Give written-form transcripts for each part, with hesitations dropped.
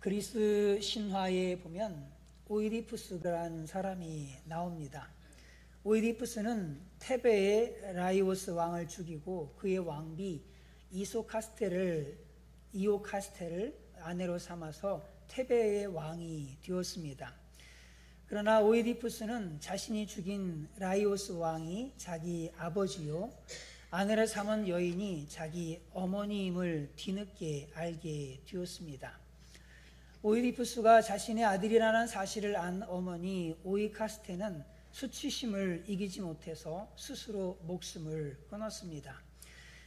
그리스 신화에 보면 오이디푸스라는 사람이 나옵니다. 오이디푸스는 테베의 라이오스 왕을 죽이고 그의 왕비 이오카스테를 아내로 삼아서 테베의 왕이 되었습니다. 그러나 오이디푸스는 자신이 죽인 라이오스 왕이 자기 아버지요, 아내를 삼은 여인이 자기 어머니임을 뒤늦게 알게 되었습니다. 오이디푸스가 자신의 아들이라는 사실을 안 어머니 오이카스테는 수치심을 이기지 못해서 스스로 목숨을 끊었습니다.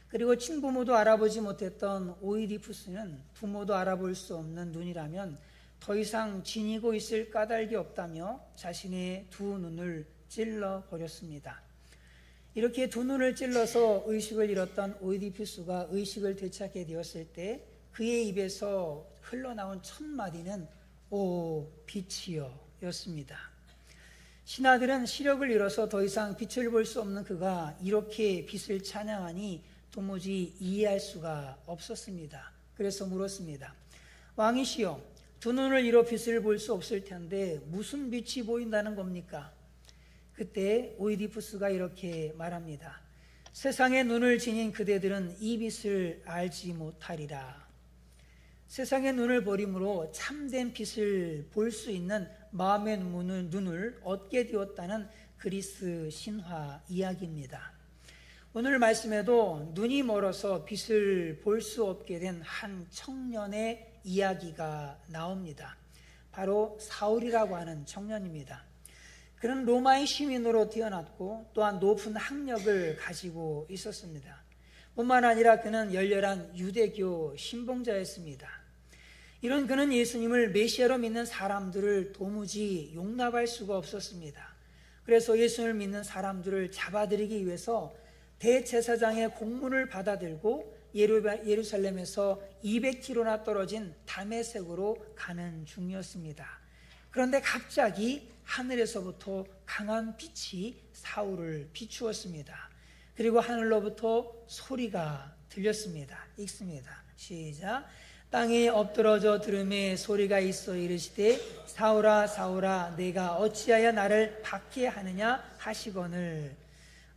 그리고 친부모도 알아보지 못했던 오이디푸스는 부모도 알아볼 수 없는 눈이라면 더 이상 지니고 있을 까닭이 없다며 자신의 두 눈을 찔러버렸습니다. 이렇게 두 눈을 찔러서 의식을 잃었던 오이디푸스가 의식을 되찾게 되었을 때 그의 입에서 흘러나온 첫 마디는 오 빛이여 였습니다. 신하들은 시력을 잃어서 더 이상 빛을 볼 수 없는 그가 이렇게 빛을 찬양하니 도무지 이해할 수가 없었습니다. 그래서 물었습니다. 왕이시여, 두 눈을 잃어 빛을 볼 수 없을 텐데 무슨 빛이 보인다는 겁니까? 그때 오이디푸스가 이렇게 말합니다. 세상의 눈을 지닌 그대들은 이 빛을 알지 못하리라. 세상의 눈을 버림으로 참된 빛을 볼 수 있는 마음의 눈을 얻게 되었다는 그리스 신화 이야기입니다. 오늘 말씀에도 눈이 멀어서 빛을 볼 수 없게 된 한 청년의 이야기가 나옵니다. 바로 사울이라고 하는 청년입니다. 그는 로마의 시민으로 태어났고 또한 높은 학력을 가지고 있었습니다. 뿐만 아니라 그는 열렬한 유대교 신봉자였습니다. 이런 그는 예수님을 메시아로 믿는 사람들을 도무지 용납할 수가 없었습니다. 그래서 예수님을 믿는 사람들을 잡아들이기 위해서 대제사장의 공문을 받아들고 예루살렘에서 200km나 떨어진 다메섹으로 가는 중이었습니다. 그런데 갑자기 하늘에서부터 강한 빛이 사울을 비추었습니다. 그리고 하늘로부터 소리가 들렸습니다. 읽습니다. 시작. 땅에 엎드러져 들음에 소리가 있어 이르시되 사울아 사울아 내가 어찌하여 나를 박해하느냐 하시거늘.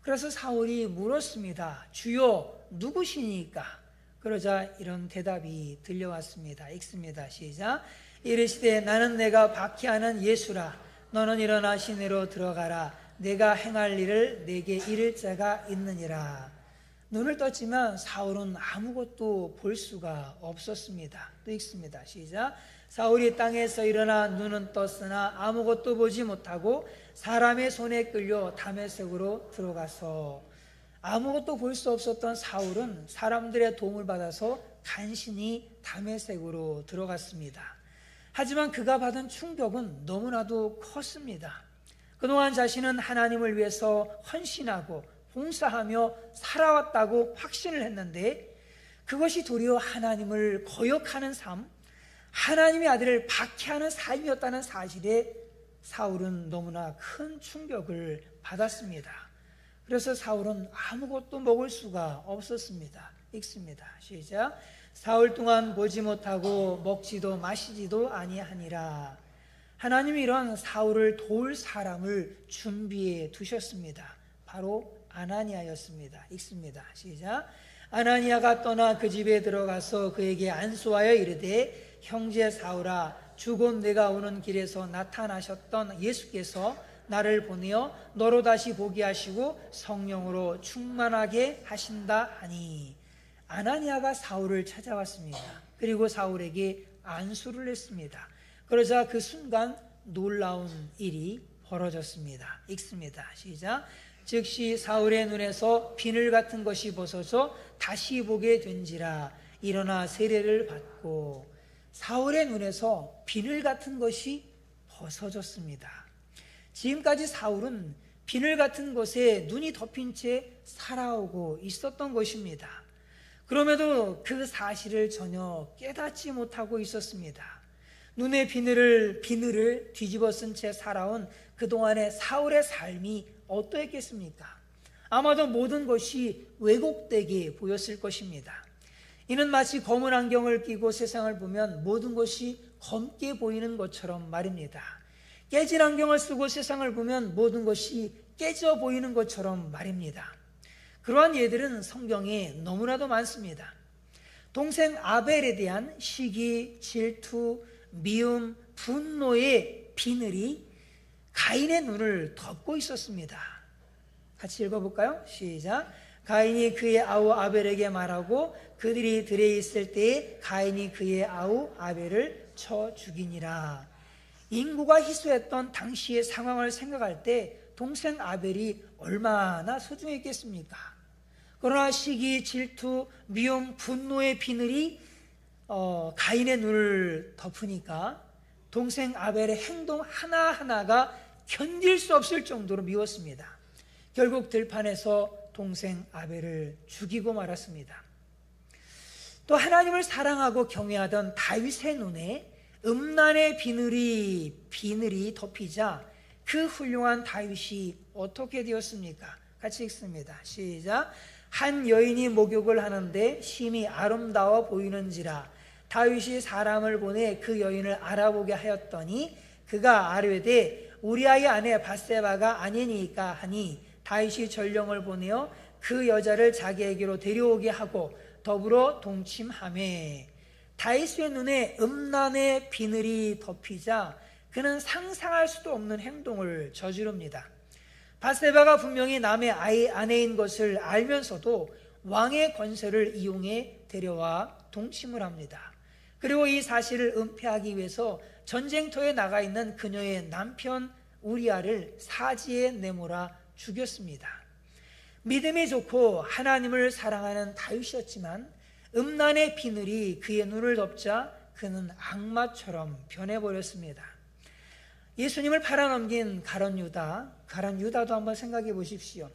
그래서 사울이 물었습니다. 주여 누구시니까? 그러자 이런 대답이 들려왔습니다. 읽습니다. 시작. 이르시되 나는 내가 박해하는 예수라. 너는 일어나 시내로 들어가라. 내가 행할 일을 내게 이를 자가 있느니라. 눈을 떴지만 사울은 아무것도 볼 수가 없었습니다. 또 읽습니다. 시작. 사울이 땅에서 일어나 눈은 떴으나 아무것도 보지 못하고 사람의 손에 끌려 다메섹으로 들어가서 아무것도 볼 수 없었던 사울은 사람들의 도움을 받아서 간신히 다메섹으로 들어갔습니다. 하지만 그가 받은 충격은 너무나도 컸습니다. 그동안 자신은 하나님을 위해서 헌신하고 봉사하며 살아왔다고 확신을 했는데 그것이 도리어 하나님을 거역하는 삶, 하나님의 아들을 박해하는 삶이었다는 사실에 사울은 너무나 큰 충격을 받았습니다. 그래서 사울은 아무것도 먹을 수가 없었습니다. 읽습니다. 시작. 사흘 동안 보지 못하고 먹지도 마시지도 아니하니라. 하나님이 이런 사울을 도울 사람을 준비해 두셨습니다. 바로 아나니아였습니다. 읽습니다. 시작. 아나니아가 떠나 그 집에 들어가서 그에게 안수하여 이르되 형제 사울아 주곧 내가 오는 길에서 나타나셨던 예수께서 나를 보내어 너로 다시 보게 하시고 성령으로 충만하게 하신다 하니. 아나니아가 사울을 찾아왔습니다. 그리고 사울에게 안수를 했습니다. 그러자 그 순간 놀라운 일이 벌어졌습니다. 읽습니다. 시작. 즉시 사울의 눈에서 비늘 같은 것이 벗어져 다시 보게 된지라. 일어나 세례를 받고. 사울의 눈에서 비늘 같은 것이 벗어졌습니다. 지금까지 사울은 비늘 같은 것에 눈이 덮인 채 살아오고 있었던 것입니다. 그럼에도 그 사실을 전혀 깨닫지 못하고 있었습니다. 눈에 비늘을 뒤집어 쓴 채 살아온 그동안의 사울의 삶이 어떠했겠습니까? 아마도 모든 것이 왜곡되게 보였을 것입니다. 이는 마치 검은 안경을 끼고 세상을 보면 모든 것이 검게 보이는 것처럼 말입니다. 깨진 안경을 쓰고 세상을 보면 모든 것이 깨져 보이는 것처럼 말입니다. 그러한 예들은 성경에 너무나도 많습니다. 동생 아벨에 대한 시기, 질투, 미움, 분노의 비늘이 가인의 눈을 덮고 있었습니다. 같이 읽어볼까요? 시작. 가인이 그의 아우 아벨에게 말하고 그들이 들에 있을 때에 가인이 그의 아우 아벨을 쳐 죽이니라. 인구가 희소했던 당시의 상황을 생각할 때 동생 아벨이 얼마나 소중했겠습니까? 그러나 시기, 질투, 미움, 분노의 비늘이 가인의 눈을 덮으니까 동생 아벨의 행동 하나하나가 견딜 수 없을 정도로 미웠습니다. 결국 들판에서 동생 아벨을 죽이고 말았습니다. 또 하나님을 사랑하고 경외하던 다윗의 눈에 음란의 비늘이 덮이자 그 훌륭한 다윗이 어떻게 되었습니까? 같이 읽습니다. 시작. 한 여인이 목욕을 하는데 심히 아름다워 보이는지라 다윗이 사람을 보내 그 여인을 알아보게 하였더니 그가 아뢰되 우리아의 아내 밧세바가 아니니까 하니 다윗이 전령을 보내어 그 여자를 자기에게로 데려오게 하고 더불어 동침하매 다윗의 눈에 음란의 비늘이 덮이자 그는 상상할 수도 없는 행동을 저지릅니다. 밧세바가 분명히 남의 아내인 것을 알면서도 왕의 권세를 이용해 데려와 동침을 합니다. 그리고 이 사실을 은폐하기 위해서 전쟁터에 나가 있는 그녀의 남편 우리아를 사지에 내몰아 죽였습니다. 믿음이 좋고 하나님을 사랑하는 다윗이었지만 음란의 비늘이 그의 눈을 덮자 그는 악마처럼 변해버렸습니다. 예수님을 팔아넘긴 가룟 유다도 한번 생각해 보십시오.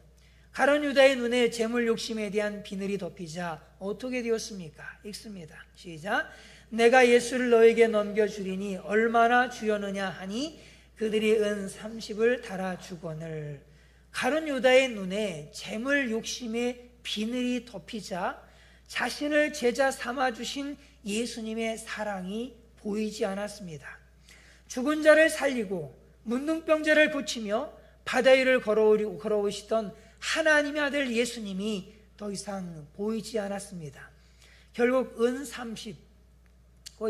가룟 유다의 눈에 재물 욕심에 대한 비늘이 덮이자 어떻게 되었습니까? 읽습니다. 시작. 내가 예수를 너에게 넘겨주리니 얼마나 주였느냐 하니 그들이 은 30을 달아 주거늘. 가룟 유다의 눈에 재물 욕심의 비늘이 덮이자 자신을 제자 삼아주신 예수님의 사랑이 보이지 않았습니다. 죽은 자를 살리고 문둥병자를 고치며 바다 위를 걸어오시던 하나님의 아들 예수님이 더 이상 보이지 않았습니다. 결국 은 30,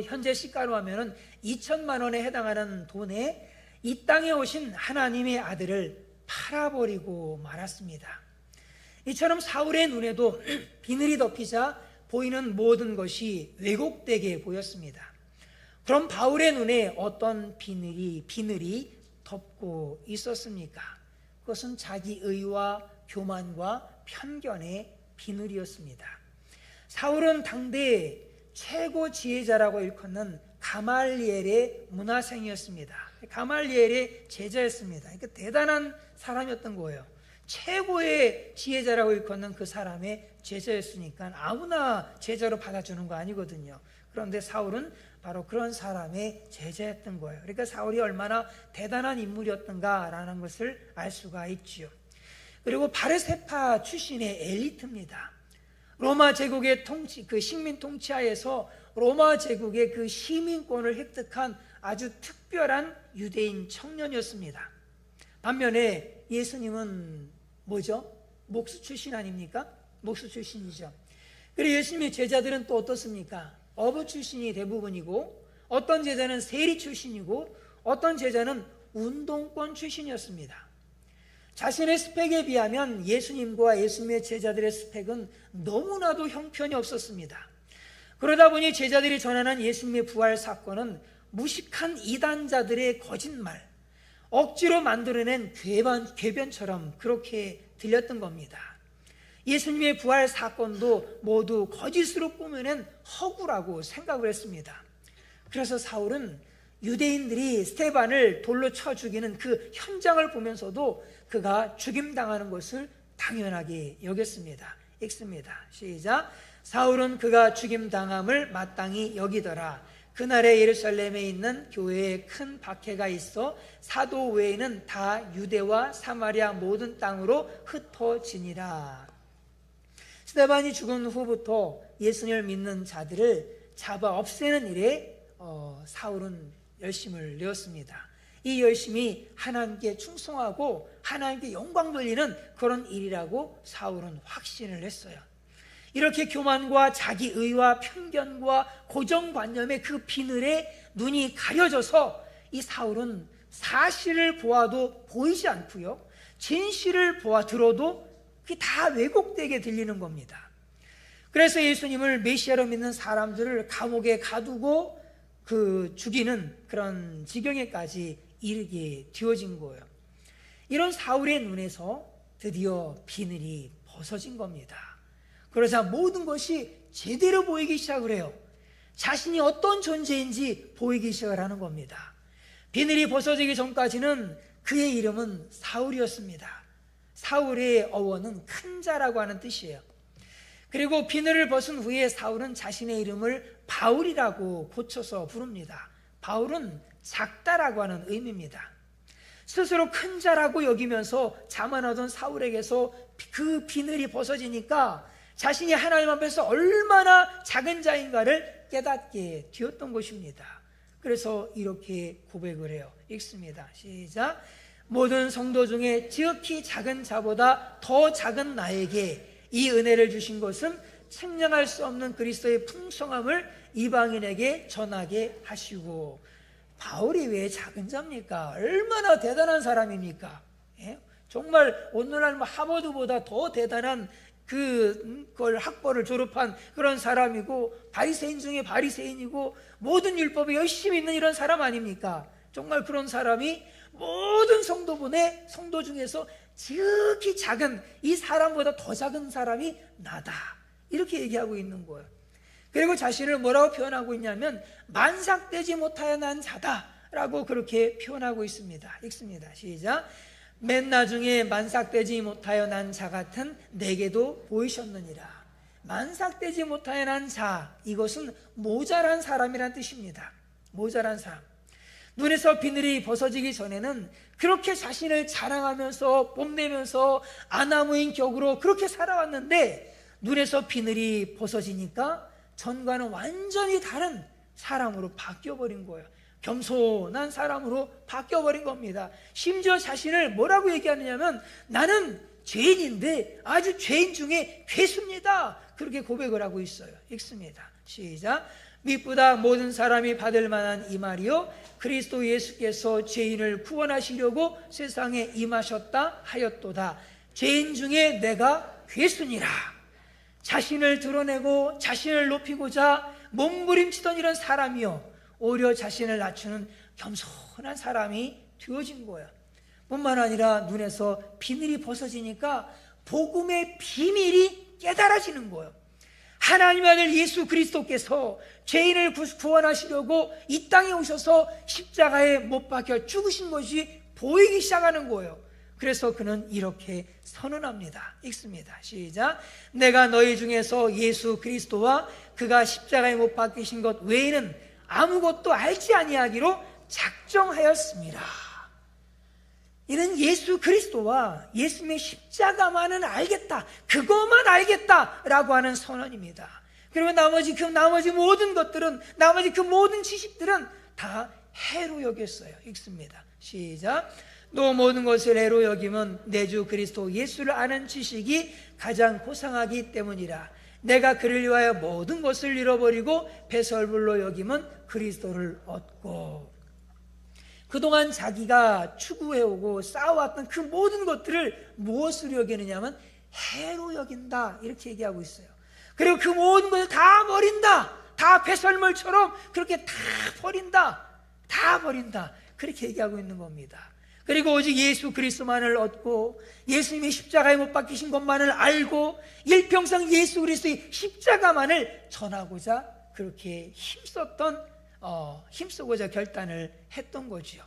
현재 시가로 하면 2천만 원에 해당하는 돈에 이 땅에 오신 하나님의 아들을 팔아버리고 말았습니다. 이처럼 사울의 눈에도 비늘이 덮이자 보이는 모든 것이 왜곡되게 보였습니다. 그럼 바울의 눈에 어떤 비늘이 덮고 있었습니까? 그것은 자기 의와 교만과 편견의 비늘이었습니다. 사울은 당대의 최고 지혜자라고 일컫는 가말리엘의 문화생이었습니다. 가말리엘의 제자였습니다. 그러니까 대단한 사람이었던 거예요. 최고의 지혜자라고 일컫는 그 사람의 제자였으니까 아무나 제자로 받아주는 거 아니거든요. 그런데 사울은 바로 그런 사람의 제자였던 거예요. 그러니까 사울이 얼마나 대단한 인물이었던가라는 것을 알 수가 있지요. 그리고 바르세파 출신의 엘리트입니다. 로마 제국의 식민 통치하에서 로마 제국의 그 시민권을 획득한 아주 특별한 유대인 청년이었습니다. 반면에 예수님은 뭐죠? 목수 출신 아닙니까? 목수 출신이죠. 그리고 예수님의 제자들은 또 어떻습니까? 어부 출신이 대부분이고 어떤 제자는 세리 출신이고 어떤 제자는 운동권 출신이었습니다. 자신의 스펙에 비하면 예수님과 예수님의 제자들의 스펙은 너무나도 형편이 없었습니다. 그러다 보니 제자들이 전하는 예수님의 부활 사건은 무식한 이단자들의 거짓말, 억지로 만들어낸 궤변처럼 그렇게 들렸던 겁니다. 예수님의 부활 사건도 모두 거짓으로 꾸며낸 허구라고 생각을 했습니다. 그래서 사울은 유대인들이 스데반을 돌로 쳐 죽이는 그 현장을 보면서도 그가 죽임당하는 것을 당연하게 여겼습니다. 읽습니다. 시작. 사울은 그가 죽임당함을 마땅히 여기더라. 그날에 예루살렘에 있는 교회에 큰 박해가 있어 사도 외에는 다 유대와 사마리아 모든 땅으로 흩어지니라. 스데반이 죽은 후부터 예수님을 믿는 자들을 잡아 없애는 일에 사울은 열심을 내었습니다. 이 열심이 하나님께 충성하고 하나님께 영광 돌리는 그런 일이라고 사울은 확신을 했어요. 이렇게 교만과 자기의와 편견과 고정관념의 그 비늘에 눈이 가려져서 이 사울은 사실을 보아도 보이지 않고요, 진실을 들어도 그게 다 왜곡되게 들리는 겁니다. 그래서 예수님을 메시아로 믿는 사람들을 감옥에 가두고 죽이는 그런 지경에까지 이르게 되어진 거예요. 이런 사울의 눈에서 드디어 비늘이 벗어진 겁니다. 그러자 모든 것이 제대로 보이기 시작을 해요. 자신이 어떤 존재인지 보이기 시작을 하는 겁니다. 비늘이 벗어지기 전까지는 그의 이름은 사울이었습니다. 사울의 어원은 큰 자라고 하는 뜻이에요. 그리고 비늘을 벗은 후에 사울은 자신의 이름을 바울이라고 고쳐서 부릅니다. 바울은 작다라고 하는 의미입니다. 스스로 큰 자라고 여기면서 자만하던 사울에게서 그 비늘이 벗어지니까 자신이 하나님 앞에서 얼마나 작은 자인가를 깨닫게 되었던 것입니다. 그래서 이렇게 고백을 해요. 읽습니다. 시작. 모든 성도 중에 지극히 작은 자보다 더 작은 나에게 이 은혜를 주신 것은 측량할 수 없는 그리스도의 풍성함을 이방인에게 전하게 하시고. 바울이 왜 작은 자입니까? 얼마나 대단한 사람입니까? 예? 정말 오늘날 하버드보다 더 대단한 그걸 학벌을 졸업한 그런 사람이고, 바리새인 중에 바리새인이고, 모든 율법에 열심히 있는 이런 사람 아닙니까? 정말 그런 사람이 모든 성도 중에서 지극히 작은, 이 사람보다 더 작은 사람이 나다, 이렇게 얘기하고 있는 거예요. 그리고 자신을 뭐라고 표현하고 있냐면 만삭되지 못하여 난 자다라고 그렇게 표현하고 있습니다. 읽습니다. 시작. 맨 나중에 만삭되지 못하여 난 자 같은 내게도 보이셨느니라. 만삭되지 못하여 난 자, 이것은 모자란 사람이란 뜻입니다. 모자란 사람. 눈에서 비늘이 벗어지기 전에는 그렇게 자신을 자랑하면서 뽐내면서 아나무인 격으로 그렇게 살아왔는데, 눈에서 비늘이 벗어지니까 전과는 완전히 다른 사람으로 바뀌어버린 거예요. 겸손한 사람으로 바뀌어버린 겁니다. 심지어 자신을 뭐라고 얘기하느냐면 나는 죄인인데 아주 죄인 중에 괴수입니다, 그렇게 고백을 하고 있어요. 읽습니다. 시작. 미쁘다 모든 사람이 받을 만한 이 말이요, 그리스도 예수께서 죄인을 구원하시려고 세상에 임하셨다 하였도다. 죄인 중에 내가 괴수니라. 자신을 드러내고 자신을 높이고자 몸부림치던 이런 사람이요, 오히려 자신을 낮추는 겸손한 사람이 되어진 거예요. 뿐만 아니라 눈에서 비늘이 벗어지니까 복음의 비밀이 깨달아지는 거예요. 하나님의 아들 예수 그리스도께서 죄인을 구원하시려고 이 땅에 오셔서 십자가에 못 박혀 죽으신 것이 보이기 시작하는 거예요. 그래서 그는 이렇게 선언합니다. 읽습니다. 시작. 내가 너희 중에서 예수 그리스도와 그가 십자가에 못 박히신 것 외에는 아무것도 알지 아니하기로 작정하였습니다. 이는 예수 그리스도와 예수님의 십자가만은 알겠다, 그것만 알겠다라고 하는 선언입니다. 그리고 나머지 모든 것들은, 나머지 그 모든 지식들은 다 해로 여겼어요. 읽습니다. 시작. 또 모든 것을 해로 여김은 내 주 그리스도 예수를 아는 지식이 가장 고상하기 때문이라. 내가 그를 위하여 모든 것을 잃어버리고 배설물로 여김은 그리스도를 얻고. 그동안 자기가 추구해오고 쌓아왔던 그 모든 것들을 무엇으로 여기느냐면 해로 여긴다, 이렇게 얘기하고 있어요. 그리고 그 모든 것을 다 버린다, 다 배설물처럼 그렇게 다 버린다, 그렇게 얘기하고 있는 겁니다. 그리고 오직 예수 그리스도만을 얻고 예수님이 십자가에 못 박히신 것만을 알고 일평생 예수 그리스도의 십자가만을 전하고자 그렇게 힘쓰고자 결단을 했던 거지요.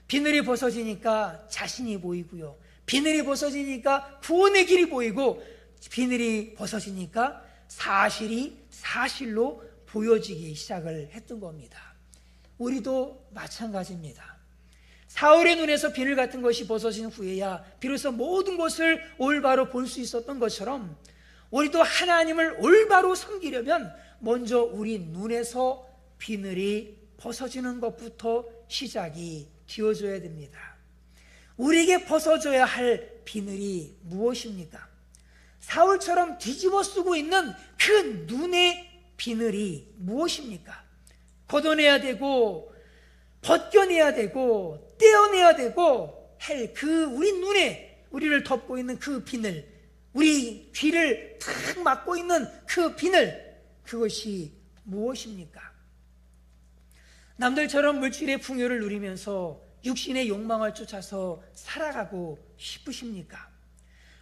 비늘이 벗어지니까 자신이 보이고요, 비늘이 벗어지니까 구원의 길이 보이고, 비늘이 벗어지니까 사실이 사실로 보여지기 시작을 했던 겁니다. 우리도 마찬가지입니다. 사울의 눈에서 비늘 같은 것이 벗어진 후에야 비로소 모든 것을 올바로 볼 수 있었던 것처럼, 우리도 하나님을 올바로 섬기려면 먼저 우리 눈에서 비늘이 벗어지는 것부터 시작이 되어줘야 됩니다. 우리에게 벗어져야 할 비늘이 무엇입니까? 사울처럼 뒤집어 쓰고 있는 그 눈의 비늘이 무엇입니까? 걷어내야 되고 벗겨내야 되고 떼어내야 되고 할 그 우리 눈에 우리를 덮고 있는 그 비늘, 우리 귀를 탁 막고 있는 그 비늘, 그것이 무엇입니까? 남들처럼 물질의 풍요를 누리면서 육신의 욕망을 쫓아서 살아가고 싶으십니까?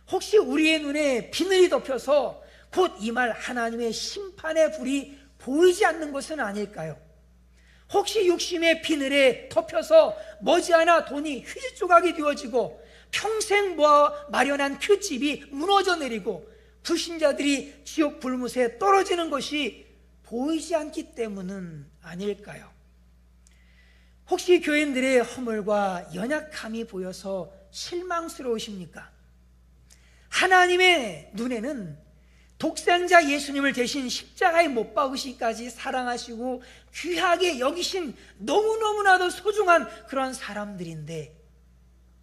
혹시 우리의 눈에 비늘이 덮여서 곧 임할 하나님의 심판의 불이 보이지 않는 것은 아닐까요? 혹시 욕심의 비늘에 덮여서 머지않아 돈이 휴지 조각이 되어지고 평생 모아 마련한 그 집이 무너져 내리고 불신자들이 지옥 불못에 떨어지는 것이 보이지 않기 때문은 아닐까요? 혹시 교인들의 허물과 연약함이 보여서 실망스러우십니까? 하나님의 눈에는 독생자 예수님을 대신 십자가에 못 박으시기까지 사랑하시고 귀하게 여기신 너무너무나도 소중한 그런 사람들인데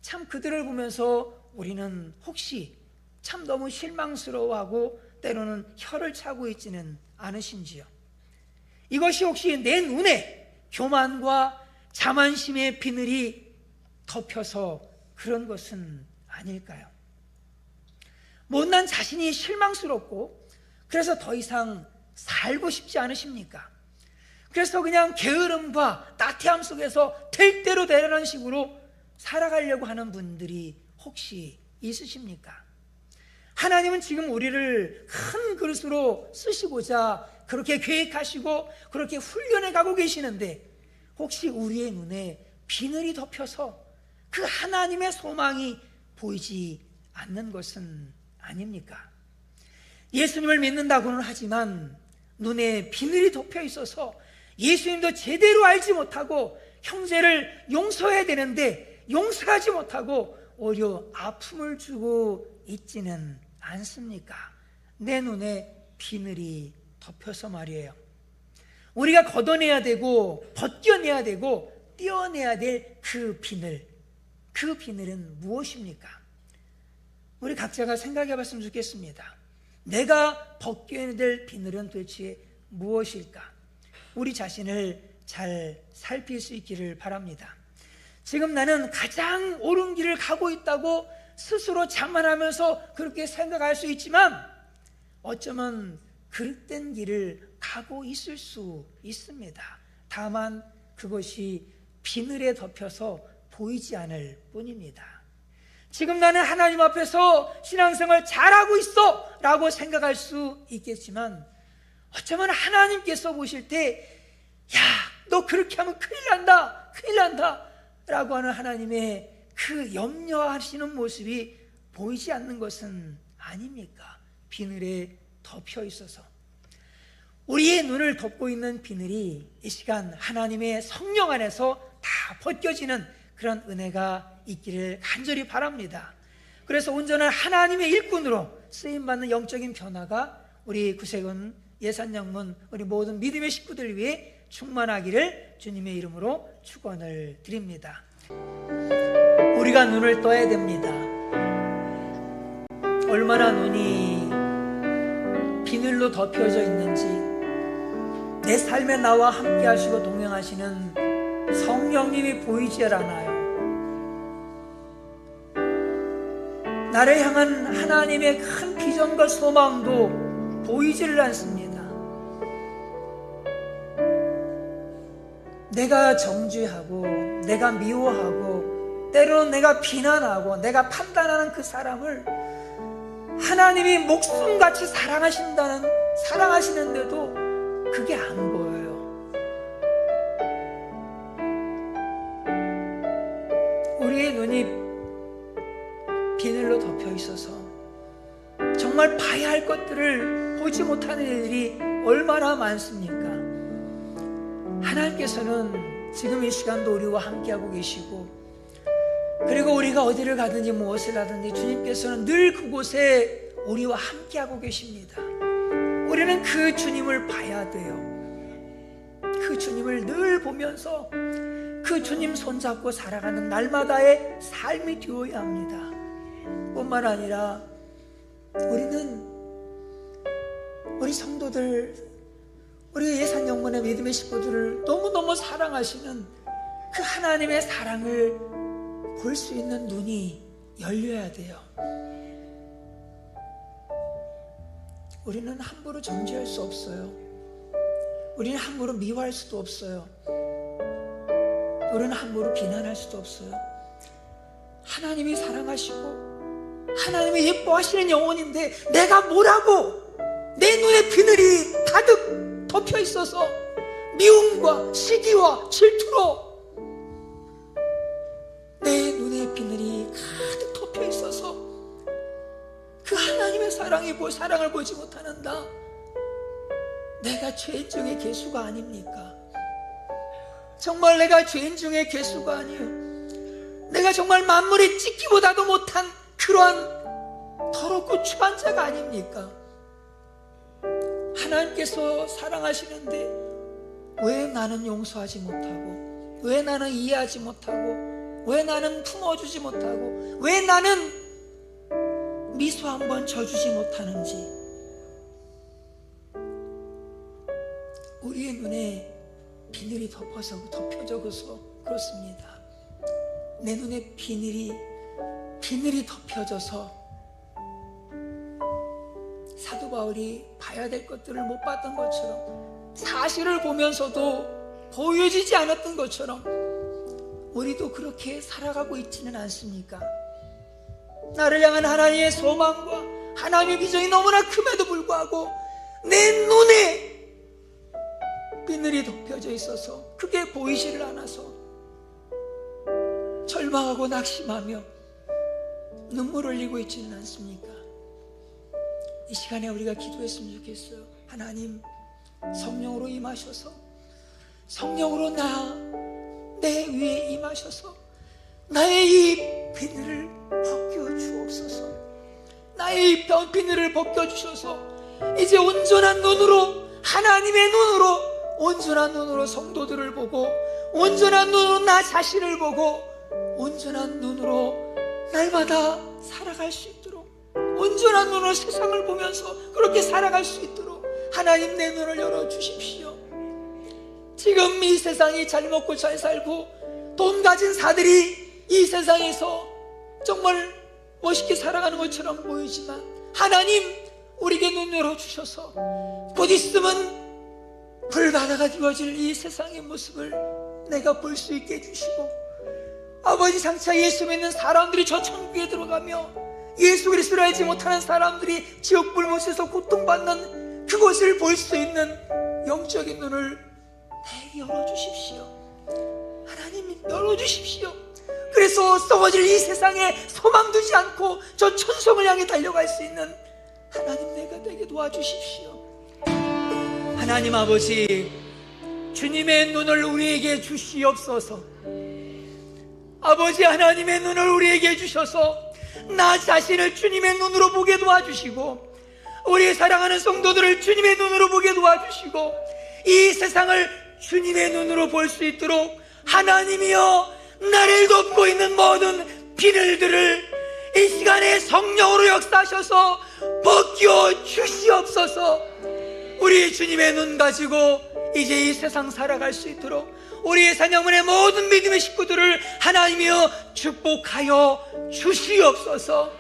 참 그들을 보면서 우리는 혹시 참 너무 실망스러워하고 때로는 혀를 차고 있지는 않으신지요? 이것이 혹시 내 눈에 교만과 자만심의 비늘이 덮여서 그런 것은 아닐까요? 못난 자신이 실망스럽고 그래서 더 이상 살고 싶지 않으십니까? 그래서 그냥 게으름과 나태함 속에서 될 대로 되라는 식으로 살아가려고 하는 분들이 혹시 있으십니까? 하나님은 지금 우리를 큰 그릇으로 쓰시고자 그렇게 계획하시고 그렇게 훈련해 가고 계시는데 혹시 우리의 눈에 비늘이 덮여서 그 하나님의 소망이 보이지 않는 것은 아닙니까? 예수님을 믿는다고는 하지만 눈에 비늘이 덮여 있어서 예수님도 제대로 알지 못하고 형제를 용서해야 되는데 용서하지 못하고 오히려 아픔을 주고 있지는 않습니까? 내 눈에 비늘이 덮여서 말이에요. 우리가 걷어내야 되고 벗겨내야 되고 떼어내야 될 그 비늘, 그 비늘은 무엇입니까? 우리 각자가 생각해 봤으면 좋겠습니다. 내가 벗겨야 될 비늘은 도대체 무엇일까? 우리 자신을 잘 살필 수 있기를 바랍니다. 지금 나는 가장 옳은 길을 가고 있다고 스스로 자만하면서 그렇게 생각할 수 있지만 어쩌면 그릇된 길을 가고 있을 수 있습니다. 다만 그것이 비늘에 덮여서 보이지 않을 뿐입니다. 지금 나는 하나님 앞에서 신앙생활 잘하고 있어 라고 생각할 수 있겠지만 어쩌면 하나님께서 보실 때 야, 너 그렇게 하면 큰일 난다 라고 하는 하나님의 그 염려하시는 모습이 보이지 않는 것은 아닙니까? 비늘에 덮여 있어서 우리의 눈을 덮고 있는 비늘이 이 시간 하나님의 성령 안에서 다 벗겨지는 그런 은혜가 있기를 간절히 바랍니다. 그래서 온전한 하나님의 일꾼으로 쓰임받는 영적인 변화가 우리 구세군 예산영문 우리 모든 믿음의 식구들 위해 충만하기를 주님의 이름으로 축원을 드립니다. 우리가 눈을 떠야 됩니다. 얼마나 눈이 비늘로 덮여져 있는지 내 삶에 나와 함께 하시고 동행하시는 성령님이 보이질 않아요. 나를 향한 하나님의 큰 비전과 소망도 보이지를 않습니다. 내가 정죄하고 내가 미워하고 때로는 내가 비난하고 내가 판단하는 그 사람을 하나님이 목숨같이 사랑하시는데도 그게 안 보여요. 우리의 눈이 비늘로 덮여 있어서 정말 봐야 할 것들을 보지 못하는 일들이 얼마나 많습니까? 하나님께서는 지금 이 시간도 우리와 함께하고 계시고 그리고 우리가 어디를 가든지 무엇을 하든지 주님께서는 늘 그곳에 우리와 함께하고 계십니다. 우리는 그 주님을 봐야 돼요. 그 그 주님을 늘 보면서 그 주님 손잡고 살아가는 날마다의 삶이 되어야 합니다. 뿐만 아니라 우리는 우리 성도들, 우리 예산영문의 믿음의 식구들을 너무너무 사랑하시는 그 하나님의 사랑을 볼 수 있는 눈이 열려야 돼요. 우리는 함부로 정죄할 수 없어요. 우리는 함부로 미워할 수도 없어요. 우리는 함부로 비난할 수도 없어요. 하나님이 사랑하시고 하나님이 예뻐하시는 영혼인데 내가 뭐라고 내 눈에 비늘이 가득 덮여 있어서 미움과 시기와 질투로 내 눈에 비늘이 가득 덮여 있어서 그 하나님의 사랑을 보지 못하는 나, 내가 죄인 중의 괴수가 아닙니까? 정말 내가 죄인 중의 괴수가 아니에요. 내가 정말 만물의 찢기보다도 못한 그러한 더럽고 추한 자가 아닙니까? 하나님께서 사랑하시는데 왜 나는 용서하지 못하고, 왜 나는 이해하지 못하고, 왜 나는 품어주지 못하고, 왜 나는 미소 한번 져주지 못하는지. 우리의 눈에 비늘이 덮여져서 그렇습니다. 내 눈에 비늘이 덮여져서 사도 바울이 봐야 될 것들을 못 봤던 것처럼, 사실을 보면서도 보여지지 않았던 것처럼 우리도 그렇게 살아가고 있지는 않습니까? 나를 향한 하나님의 소망과 하나님의 비전이 너무나 큼에도 불구하고 내 눈에 비늘이 덮여져 있어서 그게 보이지를 않아서 절망하고 낙심하며 눈물 흘리고 있지는 않습니까? 이 시간에 우리가 기도했으면 좋겠어요. 하나님, 성령으로 임하셔서, 성령으로 내 위에 임하셔서 나의 이 비늘을 벗겨주옵소서. 나의 이 비늘을 벗겨주셔서 이제 온전한 눈으로, 하나님의 눈으로, 온전한 눈으로 성도들을 보고, 온전한 눈으로 나 자신을 보고, 온전한 눈으로 날마다 살아갈 수 있도록, 온전한 눈으로 세상을 보면서 그렇게 살아갈 수 있도록 하나님 내 눈을 열어주십시오. 지금 이 세상이 잘 먹고 잘 살고 돈 가진 사들이 이 세상에서 정말 멋있게 살아가는 것처럼 보이지만, 하나님 우리에게 눈 열어주셔서 곧 있으면 불바다가 되어질 이 세상의 모습을 내가 볼 수 있게 해주시고, 아버지, 장차 예수 믿는 사람들이 저 천국에 들어가며 예수 그리스도를 알지 못하는 사람들이 지옥 불못에서 고통받는 그것을 볼 수 있는 영적인 눈을 내게 열어주십시오. 하나님 열어주십시오. 그래서 썩어질 이 세상에 소망 두지 않고 저 천성을 향해 달려갈 수 있는 하나님 내가 되게 도와주십시오. 하나님 아버지, 주님의 눈을 우리에게 주시옵소서. 아버지, 하나님의 눈을 우리에게 주셔서 나 자신을 주님의 눈으로 보게 도와주시고, 우리 사랑하는 성도들을 주님의 눈으로 보게 도와주시고, 이 세상을 주님의 눈으로 볼 수 있도록 하나님이여 나를 덮고 있는 모든 비늘들을 이 시간에 성령으로 역사하셔서 벗겨 주시옵소서. 우리 주님의 눈 가지고 이제 이 세상 살아갈 수 있도록 우리 예산영문의 모든 믿음의 식구들을 하나님이여 축복하여 주시옵소서.